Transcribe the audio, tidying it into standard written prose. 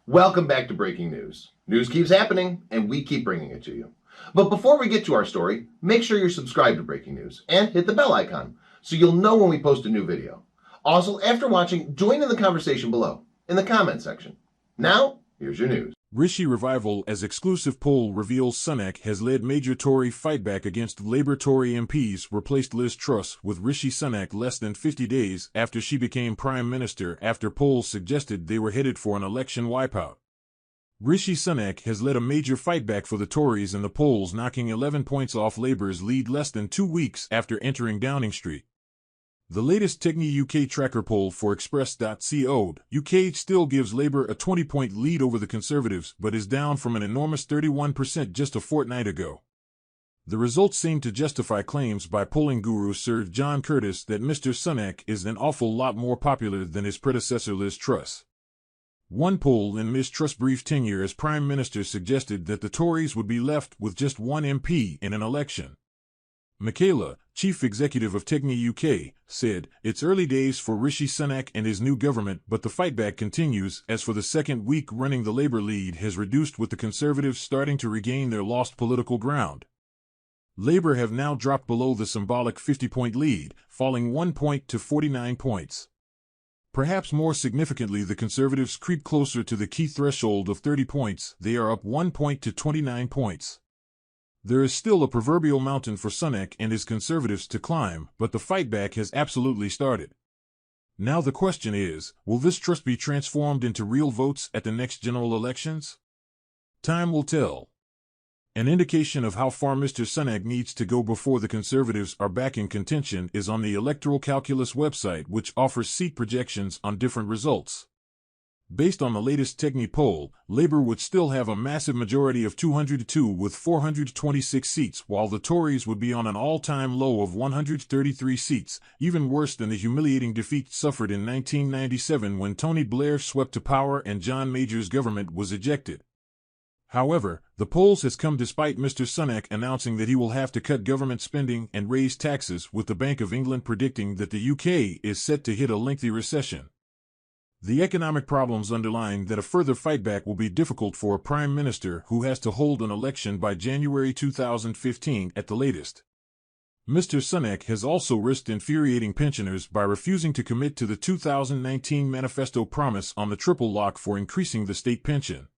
Welcome back to Breaking News. News keeps happening, and we keep bringing it to you. But before we get to our story, make sure you're subscribed to Breaking News and hit the bell icon so you'll know when we post a new video. Also, after watching, join in the conversation below in the comment section. Now, here's your news. Rishi revival as exclusive poll reveals Sunak has led major Tory fightback against Labour Tory MPs replaced Liz Truss with Rishi Sunak less than 50 days after she became Prime Minister after polls suggested they were headed for an election wipeout. Rishi Sunak has led a major fightback for the Tories in the polls, knocking 11 points off Labour's lead less than 2 weeks after entering Downing Street. The latest Techne UK tracker poll for Express.co UK still gives Labour a 20-point lead over the Conservatives, but is down from an enormous 31% just a fortnight ago. The results seem to justify claims by polling guru Sir John Curtice that Mr Sunak is an awful lot more popular than his predecessor Liz Truss. One poll in Ms Truss' brief tenure as Prime Minister suggested that the Tories would be left with just one MP in an election. Michaela, chief executive of Techne UK, said, "It's early days for Rishi Sunak and his new government, but the fightback continues, as for the second week running the Labour lead has reduced with the Conservatives starting to regain their lost political ground. Labour have now dropped below the symbolic 50-point lead, falling 1 point to 49 points. Perhaps more significantly, the Conservatives creep closer to the key threshold of 30 points, they are up 1 point to 29 points. There is still a proverbial mountain for Sunak and his Conservatives to climb, but the fightback has absolutely started. Now the question is, will this trust be transformed into real votes at the next general elections? Time will tell. An indication of how far Mr Sunak needs to go before the Conservatives are back in contention is on the Electoral Calculus website, which offers seat projections on different results. Based on the latest Techne poll, Labour would still have a massive majority of 202 with 426 seats, while the Tories would be on an all-time low of 133 seats, even worse than the humiliating defeat suffered in 1997 when Tony Blair swept to power and John Major's government was ejected. However, the polls has come despite Mr Sunak announcing that he will have to cut government spending and raise taxes, with the Bank of England predicting that the UK is set to hit a lengthy recession. The economic problems underline that a further fightback will be difficult for a Prime Minister who has to hold an election by January 2015 at the latest. Mr Sunak has also risked infuriating pensioners by refusing to commit to the 2019 manifesto promise on the triple lock for increasing the state pension.